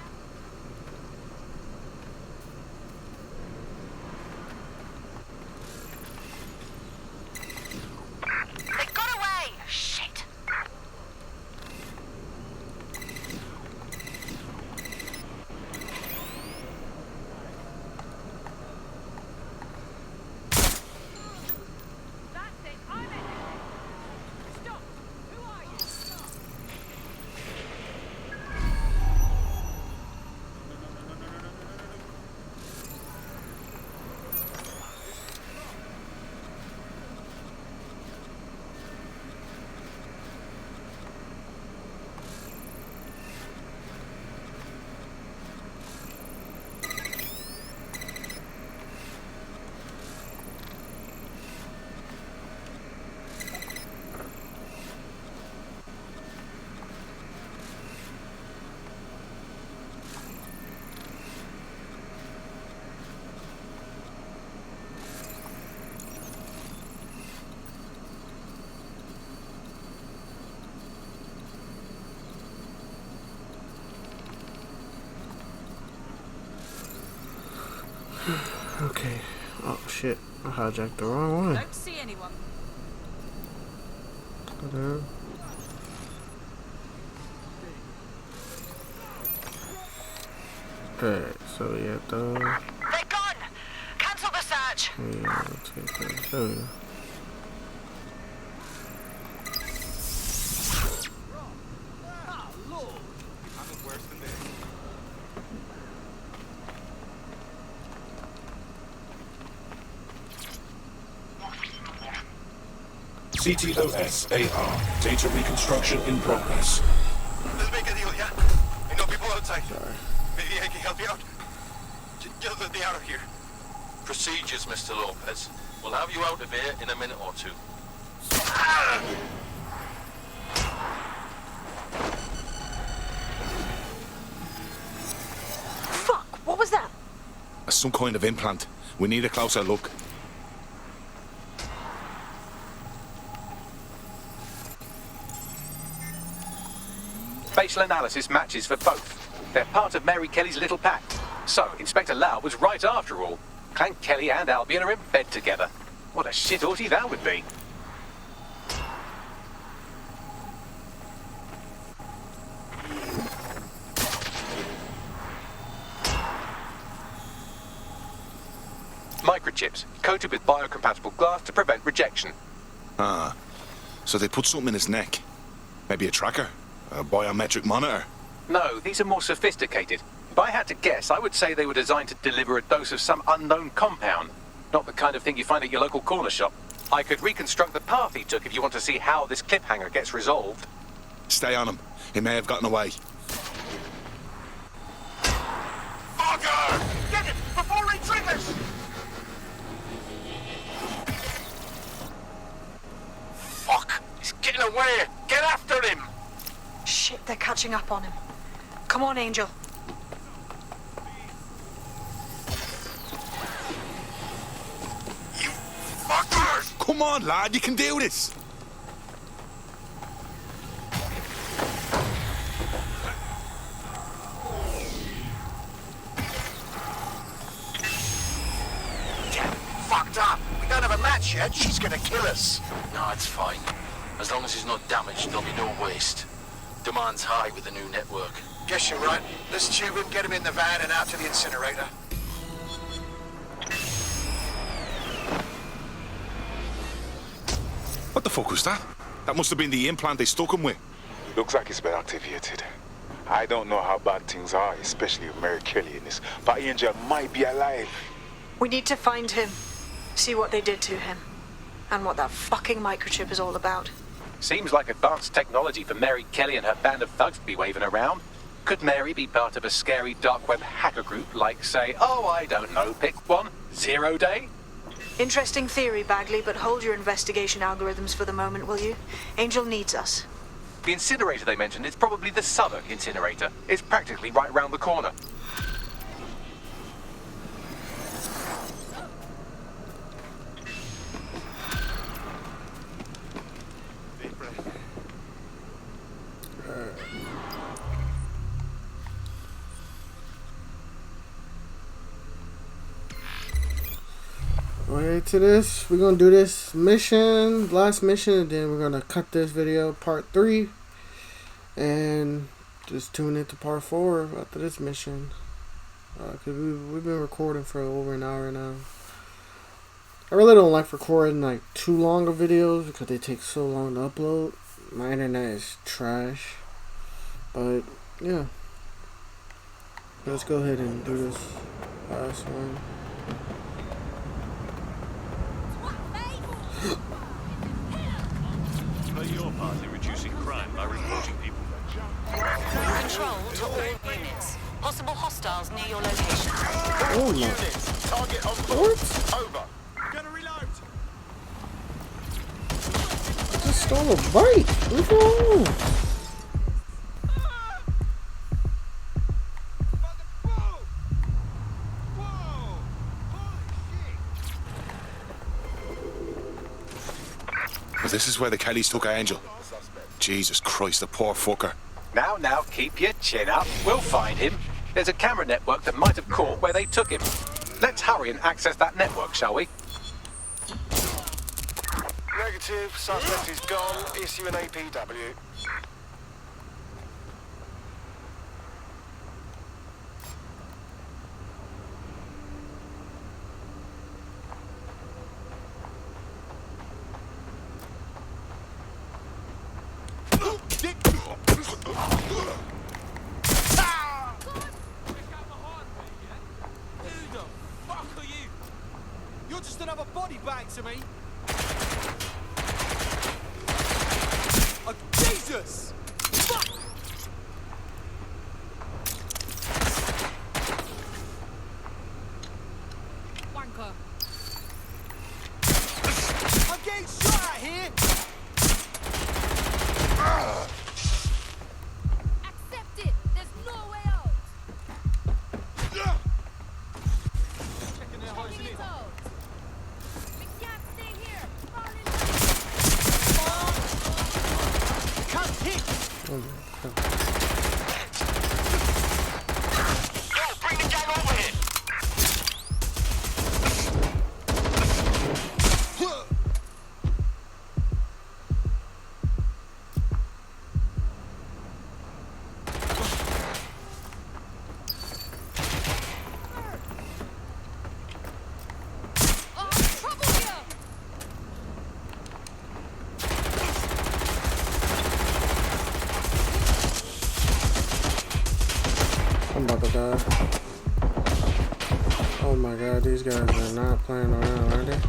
A: Okay. Oh shit! I hijacked the wrong one.
D: Don't see anyone.
A: Okay, so we have to.
H: They're gone! Cancel the search!
A: Yeah, take this. There we go.
F: CTOS AR. Data reconstruction in progress.
N: Let's make a deal, yeah? I know people outside. Maybe I can help you out. Just let me out of here.
R: Procedures, Mr. Lopez. We'll have you out of here in a minute or two.
H: Fuck! What was that?
J: Some kind of implant. We need a closer look.
B: Facial analysis matches for both. They're part of Mary Kelly's little pack. So, Inspector Lau was right after all. Clank Kelly and Albion are in bed together. What a shit orgy that would be. Microchips, coated with biocompatible glass to prevent rejection.
J: Ah, so they put something in his neck. Maybe a tracker? A biometric monitor?
B: No, these are more sophisticated. If I had to guess, I would say they were designed to deliver a dose of some unknown compound. Not the kind of thing you find at your local corner shop. I could reconstruct the path he took if you want to see how this cliffhanger gets resolved.
J: Stay on him. He may have gotten away.
N: Fucker! Get it before he triggers! Fuck! He's getting away! Get after him!
H: Shit, they're catching up on him. Come on, Angel.
N: You fuckers!
J: Come on, lad, you can do this!
N: Damn, fucked up! We don't have a match yet, she's gonna kill us.
R: No, it's fine. As long as he's not damaged, there'll be no waste. Demand's high with the new network.
N: Guess you're right. Let's tube him, get him in the van and out to the incinerator.
J: What the fuck was that? That must have been the implant they stuck him with.
K: Looks like it's been activated. I don't know how bad things are, especially with Mary Kelly in this, but Angel might be alive.
H: We need to find him. See what they did to him. And what that fucking microchip is all about.
B: Seems like advanced technology for Mary Kelly and her band of thugs to be waving around. Could Mary be part of a scary dark web hacker group like, say, oh, I don't know, pick one, 0 Day?
H: Interesting theory, Bagley, but hold your investigation algorithms for the moment, will you? Angel needs us.
B: The incinerator they mentioned is probably the Southwark incinerator. It's practically right round the corner.
A: Alright, to this, we're gonna do this mission, last mission, and then we're gonna cut this video part 3 and just tune into part 4 after this mission, because we've been recording for over an hour now. I really don't like recording like too long of videos because they take so long to upload. My internet is trash, but yeah, let's go ahead and do this last one.
S: Play your part in reducing crime by reporting people.
D: Control to all units. Possible hostiles near your location.
A: Oh my.
N: Target on
A: What?
N: over. Gonna reload.
A: I just stole a bike. What's wrong?
J: This is where the Kellys took Angel. Jesus Christ, the poor fucker.
B: Now, keep your chin up. We'll find him. There's a camera network that might have caught where they took him. Let's hurry and access that network, shall we?
N: Negative. Suspect is gone. Issue an APW.
C: You're just another body bag to me. Oh, Jesus! Fuck! Wanker. I'm getting shot at here.
G: Accept it. There's no way out.
C: Checking their horizon in.
G: We can't stay here. Fall in.
C: Can't hit.
A: Oh my God.
N: Yo, bring the gang over here.
G: Oh, trouble here.
A: I'm about to die. Oh my God, these guys are not playing around, are they?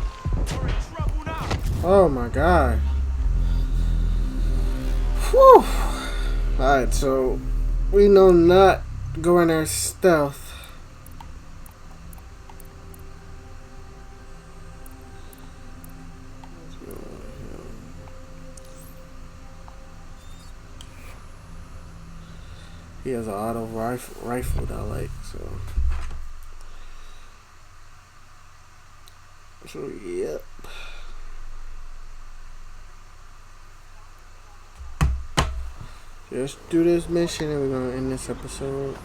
A: Oh my God. Whew. Alright, so we know not go in there stealth. He has an auto rifle that I like, so yep. Let's do this mission and we're gonna end this episode.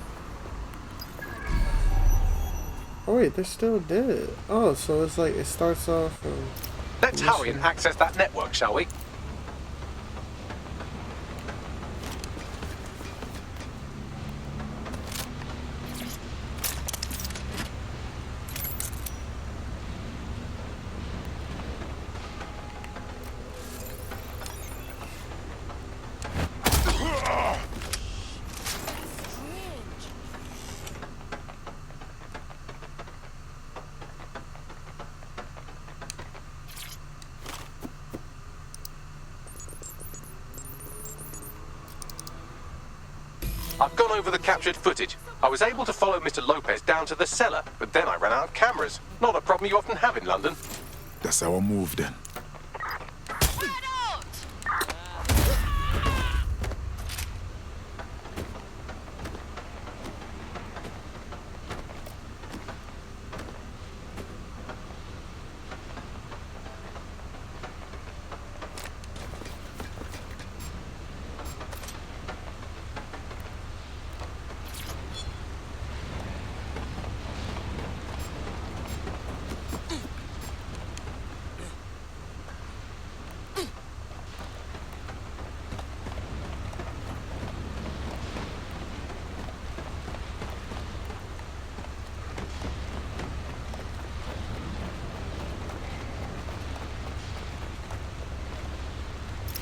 A: Oh wait, they're still dead. Oh, so it's like it starts off.
B: Let's hurry and access that network, shall we? I've gone over the captured footage. I was able to follow Mr. Lopez down to the cellar, but then I ran out of cameras. Not a problem you often have in London.
K: That's our move then.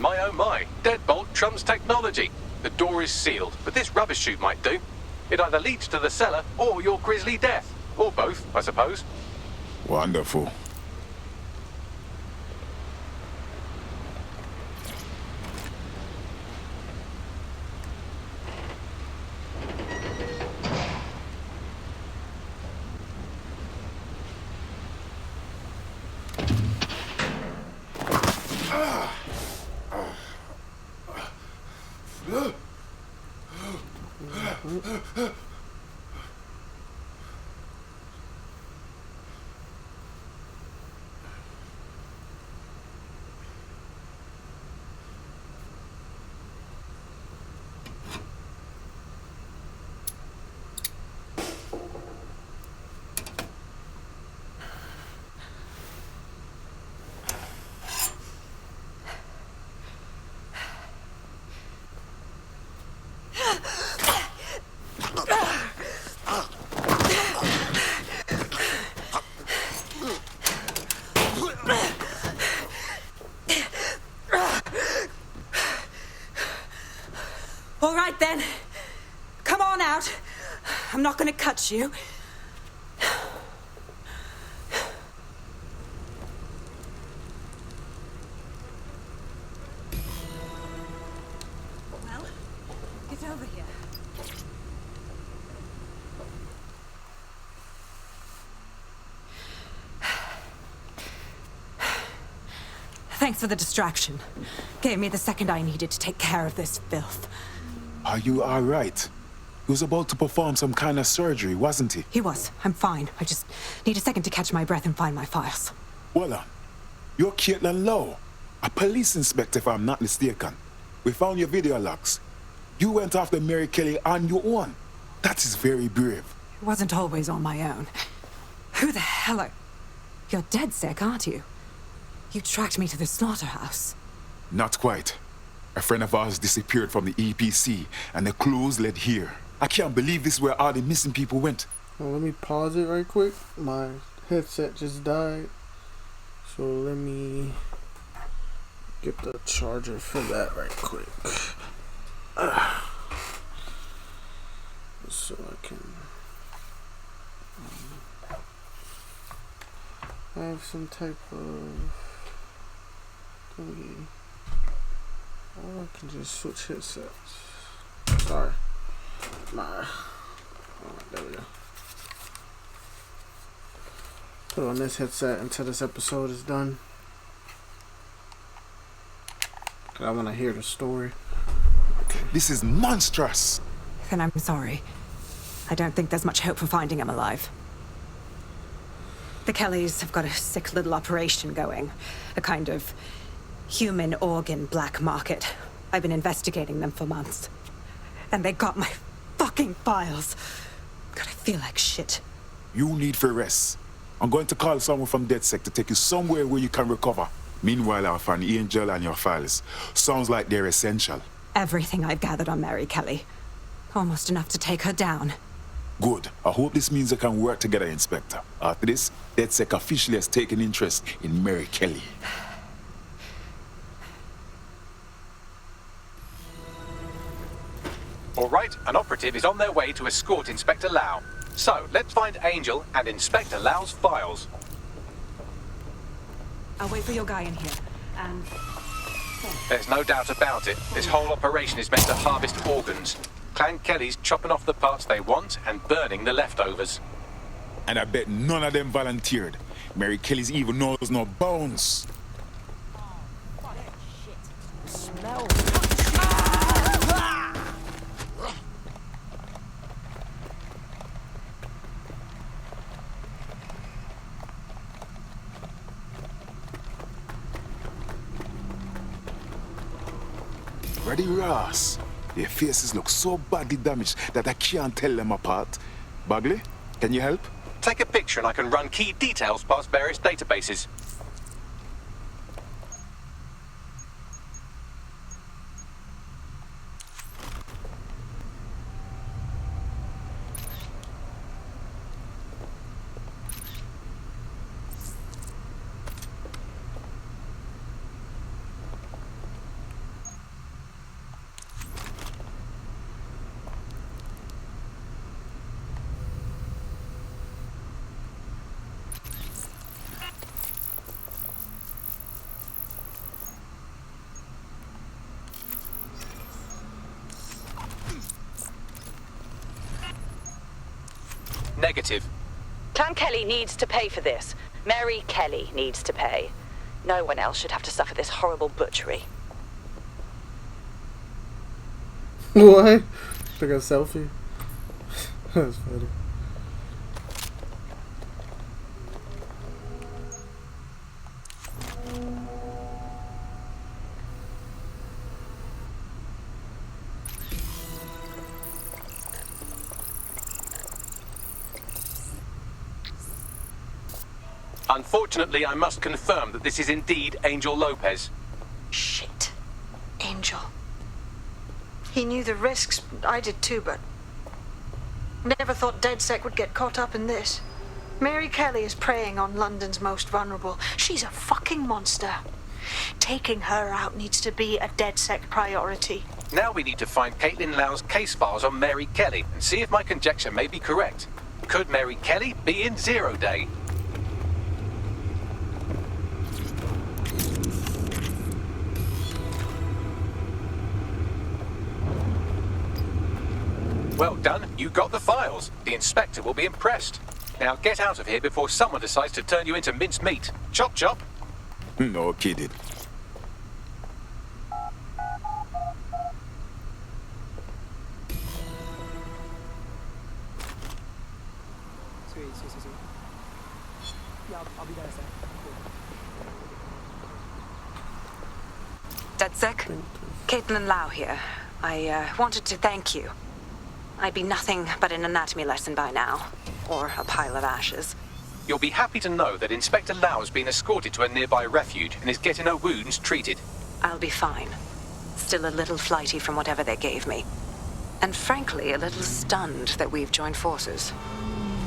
B: My oh my, deadbolt trumps technology. The door is sealed, but this rubbish chute might do. It either leads to the cellar or your grisly death. Or both, I suppose.
K: Wonderful.
O: All right, then. Come on out. I'm not gonna cut you. Well, get over here. Thanks for the distraction. Gave me the second I needed to take care of this filth.
K: Are you all right? He was about to perform some kind of surgery, wasn't he?
O: He was. I'm fine. I just need a second to catch my breath and find my files.
K: Well, you're Caitlin Lowe, a police inspector if I'm not mistaken. We found your video logs. You went after Mary Kelly on your own. That is very brave.
O: It wasn't always on my own. Who the hell are... You're dead sick, aren't you? You tracked me to the slaughterhouse.
K: Not quite. A friend of ours disappeared from the EPC, and the clues led here. I can't believe this is where all the missing people went.
A: Well, let me pause it right quick. My headset just died. So let me get the charger for that right quick. So I can have some type of thingy. Or I can just switch headsets. Sorry. Alright, there we go. Put on this headset until this episode is done. Cause I want to hear the story.
K: Okay. This is monstrous.
O: Then I'm sorry. I don't think there's much hope for finding him alive. The Kellys have got a sick little operation going. A kind of human organ black market. I've been investigating them for months. And they got my fucking files. God, I feel like shit.
K: You need for rest. I'm going to call someone from DedSec to take you somewhere where you can recover. Meanwhile, I'll find Angel and your files. Sounds like they're essential.
O: Everything I've gathered on Mary Kelly. Almost enough to take her down.
K: Good. I hope this means we can work together, Inspector. After this, DedSec officially has taken interest in Mary Kelly.
B: All right, an operative is on their way to escort Inspector Lau. So, let's find Angel and Inspector Lau's files.
O: I'll wait for your guy in here. And...
B: There's no doubt about it. This whole operation is meant to harvest organs. Clan Kelly's chopping off the parts they want and burning the leftovers.
K: And I bet none of them volunteered. Mary Kelly's evil knows no bounds.
H: Smell.
K: Reddy Ross. Their faces look so badly damaged that I can't tell them apart. Bagley, can you help?
B: Take a picture and I can run key details past various databases. Negative.
D: Clan Kelly needs to pay for this. Mary Kelly needs to pay. No one else should have to suffer this horrible butchery.
A: What? Took a selfie? That's funny.
B: Unfortunately, I must confirm that this is indeed Angel Lopez.
H: Shit. Angel. He knew the risks. I did too, but... never thought DedSec would get caught up in this. Mary Kelly is preying on London's most vulnerable. She's a fucking monster. Taking her out needs to be a DedSec priority.
B: Now we need to find Caitlin Lau's case files on Mary Kelly and see if my conjecture may be correct. Could Mary Kelly be in 0 Day? Well done, you got the files. The inspector will be impressed. Now get out of here before someone decides to turn you into minced meat. Chop chop.
K: No kidding.
T: Sweet. Yeah, I'll be there, sir.
O: DedSec, Caitlin Lau here. I wanted to thank you. I'd be nothing but an anatomy lesson by now, or a pile of ashes.
B: You'll be happy to know that Inspector Lau has been escorted to a nearby refuge and is getting her wounds treated.
O: I'll be fine. Still a little flighty from whatever they gave me. And frankly, a little stunned that we've joined forces.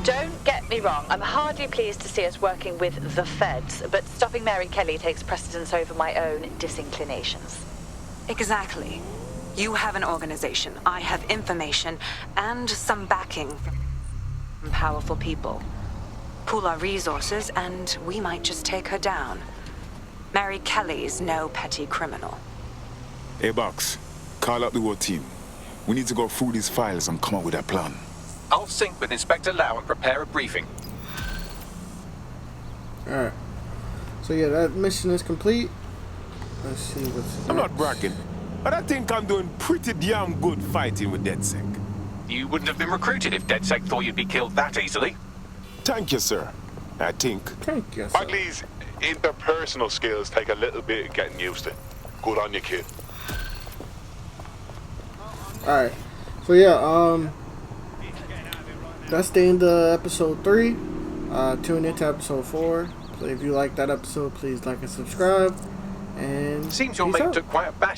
D: Don't get me wrong, I'm hardly pleased to see us working with the feds, but stopping Mary Kelly takes precedence over my own disinclinations.
O: Exactly. You have an organization, I have information, and some backing from powerful people. Pool our resources, and we might just take her down. Mary Kelly's no petty criminal.
K: Hey, Box, call up the whole team. We need to go through these files and come up with a plan.
B: I'll sync with Inspector Lau and prepare a briefing.
A: Alright. So yeah, that mission is complete. Let's see what's next.
K: I'm not bragging, but I think I'm doing pretty damn good fighting with DedSec.
B: You wouldn't have been recruited if DedSec thought you'd be killed that easily.
K: Thank you, sir. I think.
A: Thank you, sir.
U: Bagley's interpersonal skills take a little bit of getting used to. Good on you, kid.
A: Alright. So yeah, that's the end of episode 3. Tune into episode 4. So if you like that episode, please like and subscribe. And
B: seems your
A: peace
B: mate
A: out.
B: took quite a bash